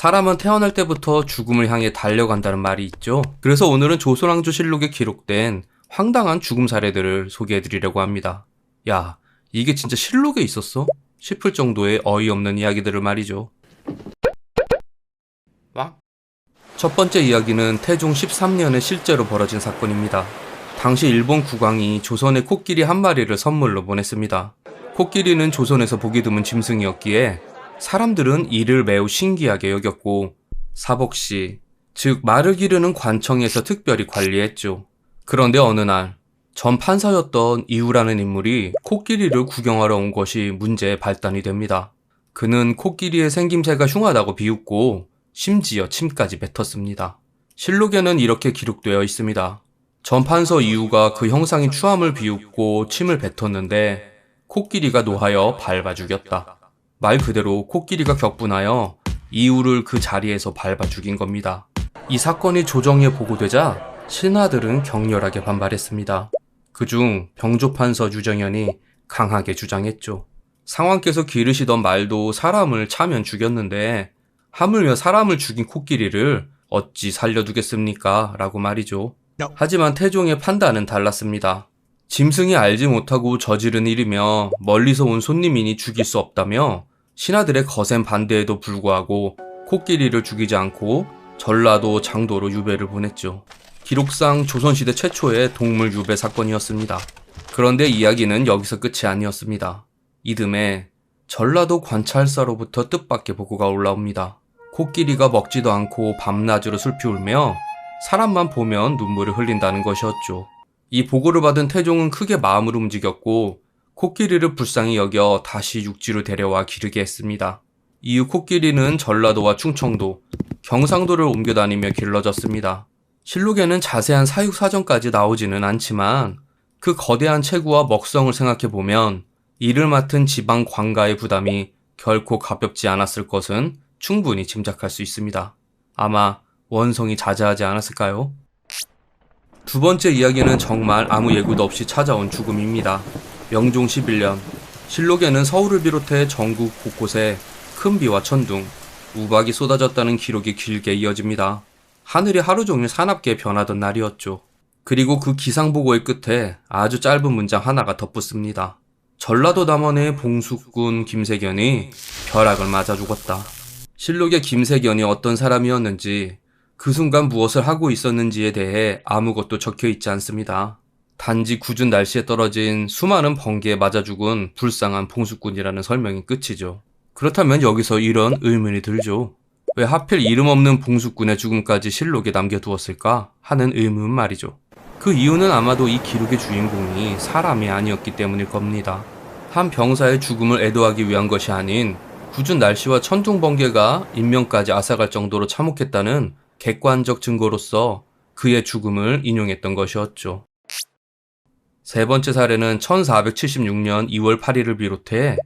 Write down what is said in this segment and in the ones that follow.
사람은 태어날 때부터 죽음을 향해 달려간다는 말이 있죠. 그래서 오늘은 조선왕조실록에 기록된 황당한 죽음 사례들을 소개해드리려고 합니다. 야, 이게 진짜 실록에 있었어? 싶을 정도의 어이없는 이야기들을 말이죠. 첫 번째 이야기는 태종 13년에 실제로 벌어진 사건입니다. 당시 일본 국왕이 조선에 코끼리 한 마리를 선물로 보냈습니다. 코끼리는 조선에서 보기 드문 짐승이었기에 사람들은 이를 매우 신기하게 여겼고 사복시, 즉 말을 기르는 관청에서 특별히 관리했죠. 그런데 어느 날 전 판사였던 이우라는 인물이 코끼리를 구경하러 온 것이 문제의 발단이 됩니다. 그는 코끼리의 생김새가 흉하다고 비웃고 심지어 침까지 뱉었습니다. 실록에는 이렇게 기록되어 있습니다. 전 판서 이우가 그 형상인 추함을 비웃고 침을 뱉었는데 코끼리가 노하여 밟아 죽였다. 말 그대로 코끼리가 격분하여 이우를 그 자리에서 밟아 죽인 겁니다. 이 사건이 조정에 보고되자 신하들은 격렬하게 반발했습니다. 그중 병조판서 유정현이 강하게 주장했죠. 상왕께서 기르시던 말도 사람을 차면 죽였는데 하물며 사람을 죽인 코끼리를 어찌 살려두겠습니까? 라고 말이죠. 하지만 태종의 판단은 달랐습니다. 짐승이 알지 못하고 저지른 일이며 멀리서 온 손님이니 죽일 수 없다며 신하들의 거센 반대에도 불구하고 코끼리를 죽이지 않고 전라도 장도로 유배를 보냈죠. 기록상 조선시대 최초의 동물 유배 사건이었습니다. 그런데 이야기는 여기서 끝이 아니었습니다. 이듬해 전라도 관찰사로부터 뜻밖의 보고가 올라옵니다. 코끼리가 먹지도 않고 밤낮으로 슬피 울며 사람만 보면 눈물을 흘린다는 것이었죠. 이 보고를 받은 태종은 크게 마음을 움직였고 코끼리를 불쌍히 여겨 다시 육지로 데려와 기르게 했습니다. 이후 코끼리는 전라도와 충청도, 경상도를 옮겨다니며 길러졌습니다. 실록에는 자세한 사육 사정까지 나오지는 않지만 그 거대한 체구와 먹성을 생각해보면 이를 맡은 지방 관가의 부담이 결코 가볍지 않았을 것은 충분히 짐작할 수 있습니다. 아마 원성이 자자하지 않았을까요? 두 번째 이야기는 정말 아무 예고도 없이 찾아온 죽음입니다. 명종 11년, 실록에는 서울을 비롯해 전국 곳곳에 큰 비와 천둥, 우박이 쏟아졌다는 기록이 길게 이어집니다. 하늘이 하루 종일 사납게 변하던 날이었죠. 그리고 그 기상보고의 끝에 아주 짧은 문장 하나가 덧붙습니다. 전라도 남원의 봉숙군 김세견이 벼락을 맞아 죽었다. 실록에 김세견이 어떤 사람이었는지 그 순간 무엇을 하고 있었는지에 대해 아무것도 적혀 있지 않습니다. 단지 궂은 날씨에 떨어진 수많은 번개에 맞아 죽은 불쌍한 봉숙군이라는 설명이 끝이죠. 그렇다면 여기서 이런 의문이 들죠. 왜 하필 이름 없는 봉숙군의 죽음까지 실록에 남겨두었을까 하는 의문 말이죠. 그 이유는 아마도 이 기록의 주인공이 사람이 아니었기 때문일 겁니다. 한 병사의 죽음을 애도하기 위한 것이 아닌 궂은 날씨와 천둥 번개가 인명까지 앗아갈 정도로 참혹했다는 객관적 증거로서 그의 죽음을 인용했던 것이었죠. 세 번째 사례는 1476년 2월 8일을 비롯해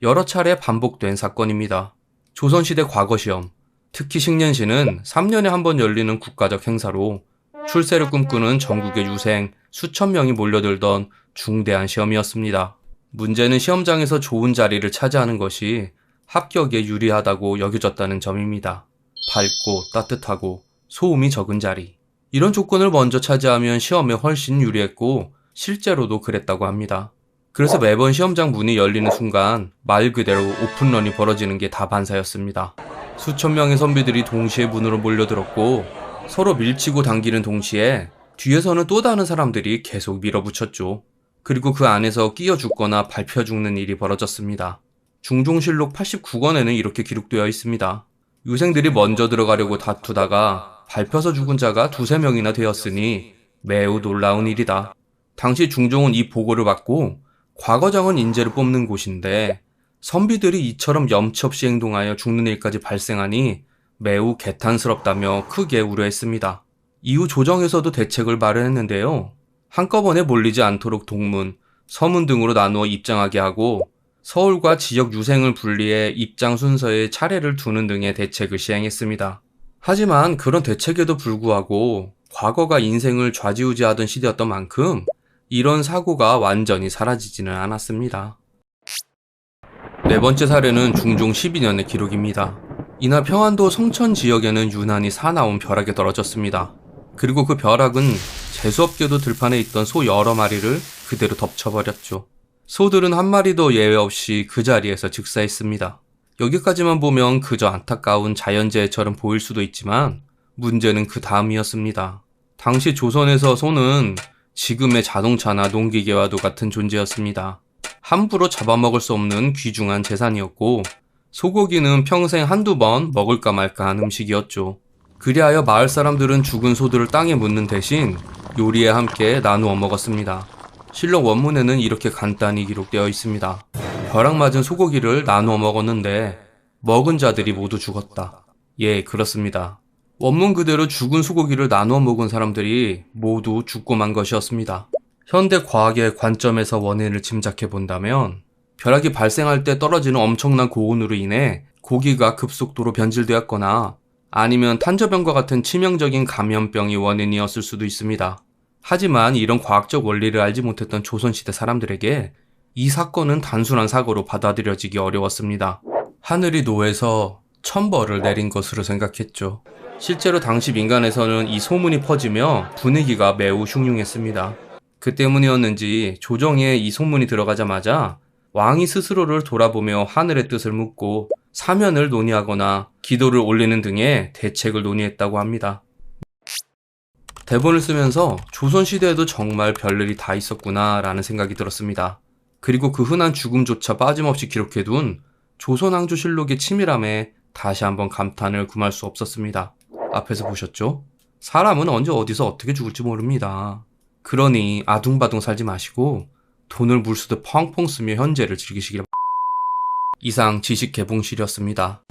여러 차례 반복된 사건입니다. 조선시대 과거시험, 특히 식년시는 3년에 한 번 열리는 국가적 행사로 출세를 꿈꾸는 전국의 유생 수천 명이 몰려들던 중대한 시험이었습니다. 문제는 시험장에서 좋은 자리를 차지하는 것이 합격에 유리하다고 여겨졌다는 점입니다. 밝고 따뜻하고 소음이 적은 자리. 이런 조건을 먼저 차지하면 시험에 훨씬 유리했고 실제로도 그랬다고 합니다. 그래서 매번 시험장 문이 열리는 순간 말 그대로 오픈런이 벌어지는 게 다반사였습니다. 수천 명의 선비들이 동시에 문으로 몰려들었고 서로 밀치고 당기는 동시에 뒤에서는 또 다른 사람들이 계속 밀어붙였죠. 그리고 그 안에서 끼어 죽거나 밟혀 죽는 일이 벌어졌습니다. 중종실록 89권에는 이렇게 기록되어 있습니다. 유생들이 먼저 들어가려고 다투다가 밟혀서 죽은 자가 두세 명이나 되었으니 매우 놀라운 일이다. 당시 중종은 이 보고를 받고 과거장은 인재를 뽑는 곳인데 선비들이 이처럼 염치 없이 행동하여 죽는 일까지 발생하니 매우 개탄스럽다며 크게 우려했습니다. 이후 조정에서도 대책을 마련했는데요. 한꺼번에 몰리지 않도록 동문, 서문 등으로 나누어 입장하게 하고 서울과 지역 유생을 분리해 입장 순서에 차례를 두는 등의 대책을 시행했습니다. 하지만 그런 대책에도 불구하고 과거가 인생을 좌지우지하던 시대였던 만큼 이런 사고가 완전히 사라지지는 않았습니다. 네 번째 사례는 중종 12년의 기록입니다. 이날 평안도 성천 지역에는 유난히 사나운 벼락이 떨어졌습니다. 그리고 그 벼락은 재수없게도 들판에 있던 소 여러 마리를 그대로 덮쳐버렸죠. 소들은 한 마리도 예외 없이 그 자리에서 즉사했습니다. 여기까지만 보면 그저 안타까운 자연재해처럼 보일 수도 있지만 문제는 그 다음이었습니다. 당시 조선에서 소는 지금의 자동차나 농기계와도 같은 존재였습니다. 함부로 잡아먹을 수 없는 귀중한 재산이었고 소고기는 평생 한두 번 먹을까 말까 한 음식이었죠. 그리하여 마을 사람들은 죽은 소들을 땅에 묻는 대신 요리에 함께 나누어 먹었습니다. 실록 원문에는 이렇게 간단히 기록되어 있습니다. 벼락 맞은 소고기를 나누어 먹었는데 먹은 자들이 모두 죽었다. 예, 그렇습니다. 원문 그대로 죽은 소고기를 나누어 먹은 사람들이 모두 죽고 만 것이었습니다. 현대 과학의 관점에서 원인을 짐작해 본다면 벼락이 발생할 때 떨어지는 엄청난 고온으로 인해 고기가 급속도로 변질되었거나 아니면 탄저병과 같은 치명적인 감염병이 원인이었을 수도 있습니다. 하지만 이런 과학적 원리를 알지 못했던 조선시대 사람들에게 이 사건은 단순한 사고로 받아들여지기 어려웠습니다. 하늘이 노해서 천벌을 내린 것으로 생각했죠. 실제로 당시 민간에서는 이 소문이 퍼지며 분위기가 매우 흉흉했습니다. 그 때문이었는지 조정에 이 소문이 들어가자마자 왕이 스스로를 돌아보며 하늘의 뜻을 묻고 사면을 논의하거나 기도를 올리는 등의 대책을 논의했다고 합니다. 대본을 쓰면서 조선시대에도 정말 별일이 다 있었구나 라는 생각이 들었습니다. 그리고 그 흔한 죽음조차 빠짐없이 기록해둔 조선왕조실록의 치밀함에 다시 한번 감탄을 금할 수 없었습니다. 앞에서 보셨죠? 사람은 언제 어디서 어떻게 죽을지 모릅니다. 그러니 아둥바둥 살지 마시고 돈을 물쓰듯 펑펑 쓰며 현재를 즐기시길 바랍니다. 이상 지식개봉실이었습니다.